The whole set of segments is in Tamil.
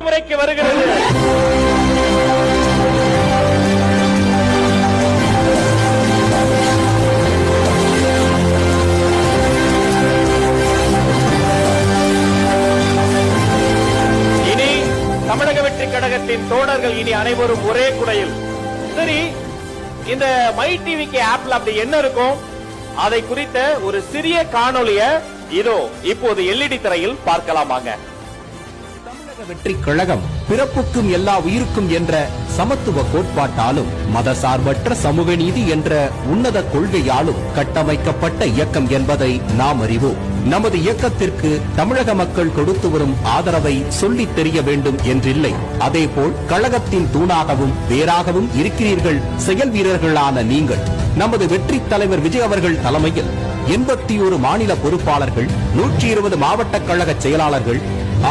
முறைக்கு வருகிறது. இனி தமிழக வெற்றி கழகத்தின் தோழர்கள் இனி அனைவரும் ஒரே குடையில். சரி, இந்த மை டிவிக்கு ஆப்ல அப்படி என்ன இருக்கும், அதை குறித்த ஒரு சிறிய காணொளிய இதோ இப்போது எல்இடி திரையில் பார்க்கலாமாங்க. தமிழக வெற்றி கழகம் பிறப்புக்கும் எல்லா உயிருக்கும் என்ற சமத்துவ கோட்பாட்டாலும் மதசார்பற்ற சமூக நீதி என்ற உன்னத கொள்கையாலும் கட்டமைக்கப்பட்ட இயக்கம் என்பதை நாம் அறிவோம். நமது இயக்கத்திற்கு தமிழக மக்கள் கொடுத்து வரும் ஆதரவை சொல்லித் தெரிய வேண்டும் என்றில்லை. அதேபோல் கழகத்தின் தூணாகவும் வேறாகவும் இருக்கிறீர்கள் செயல் வீரர்களான நீங்கள். நமது வெற்றி தலைவர் விஜய் அவர்கள் தலைமையில் 81 மாநில பொறுப்பாளர்கள், 120 மாவட்ட கழக செயலாளர்கள்,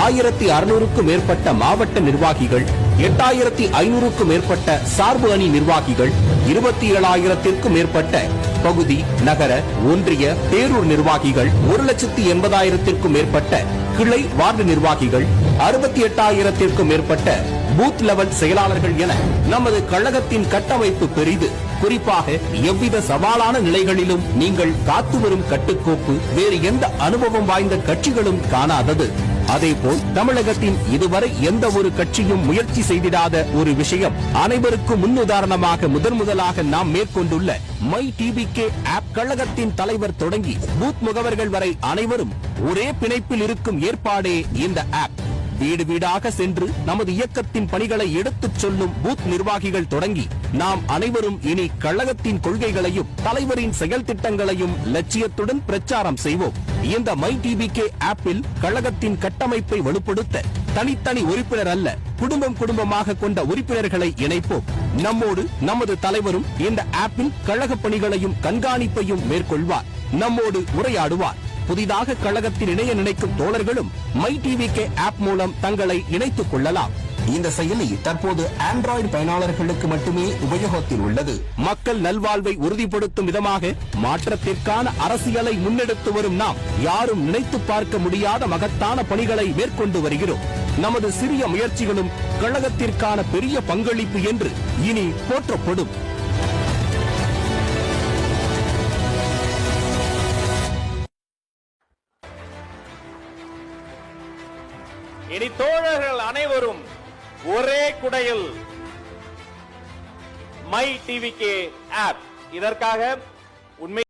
1600க்கும் மேற்பட்ட மாவட்ட நிர்வாகிகள், 8500க்கும் மேற்பட்ட சார்பு அணி நிர்வாகிகள், 27,000த்திற்கும் மேற்பட்ட பகுதி, நகர, ஒன்றிய, பேரூர் நிர்வாகிகள், 1,80,000த்திற்கும் மேற்பட்ட கிளை வார்டு நிர்வாகிகள், 68,000த்திற்கும் மேற்பட்ட பூத் லெவல் செயலாளர்கள் என நமது கழகத்தின் கட்டமைப்பு பெரிது. குறிப்பாக எவ்வித சவாலான நிலைகளிலும் நீங்கள் காத்து வரும் கட்டுக்கோப்பு வேறு எந்த அனுபவம் வாய்ந்த கட்சிகளும் காணாதது. அதேபோல் தமிழகத்தின் இதுவரை எந்த ஒரு கட்சியும் முயற்சி செய்திடாத ஒரு விஷயம், அனைவருக்கும் முன்னுதாரணமாக முதலாக நாம் மேற்கொண்டுள்ள மை டிவிகே ஆப். கழகத்தின் தலைவர் தொடங்கி பூத் முகவர்கள் வரை அனைவரும் ஒரே பிணைப்பில் இருக்கும் ஏற்பாடே இந்த ஆப். வீடு வீடாக சென்று நமது இயக்கத்தின் பணிகளை எடுத்துச் சொல்லும் பூத் நிர்வாகிகள் தொடங்கி நாம் அனைவரும் இனி கழகத்தின் கொள்கைகளையும் தலைவரின் செயல் திட்டங்களையும் லட்சியத்துடன் பிரச்சாரம் செய்வோம். இந்த மை டிவிகே ஆப்பில் கழகத்தின் கட்டமைப்பை வலுப்படுத்த தனித்தனி உறுப்பினர் அல்ல, குடும்பமாக கொண்ட உறுப்பினர்களை இணைப்போம். நம்மோடு நமது தலைவரும் இந்த ஆப்பில் கழக பணிகளையும் கண்காணிப்பையும் மேற்கொள்வார், நம்மோடு உரையாடுவார். புதிதாக கழகத்தில் இணைய நினைக்கும் தோழர்களும் மை டிவிகே ஆப் மூலம் தங்களை இணைத்துக் கொள்ளலாம். இந்த செயலி தற்போது ஆண்ட்ராய்டு பயனாளர்களுக்கு மட்டுமே உபயோகத்தில் உள்ளது. மக்கள் நல்வாழ்வை உறுதிப்படுத்தும் விதமாக மாற்றத்திற்கான அரசியலை முன்னெடுத்து வரும் நாம் யாரும் நினைத்து பார்க்க முடியாத மகத்தான பணிகளை மேற்கொண்டு வருகிறோம். நமது சிறிய முயற்சிகளும் கழகத்திற்கான பெரிய பங்களிப்பு என்று இனி போற்றப்படும். இனி தோழர்கள் அனைவரும் ஒரே குடையில் மை டிவிகே ஆப். இதற்காக உண்மை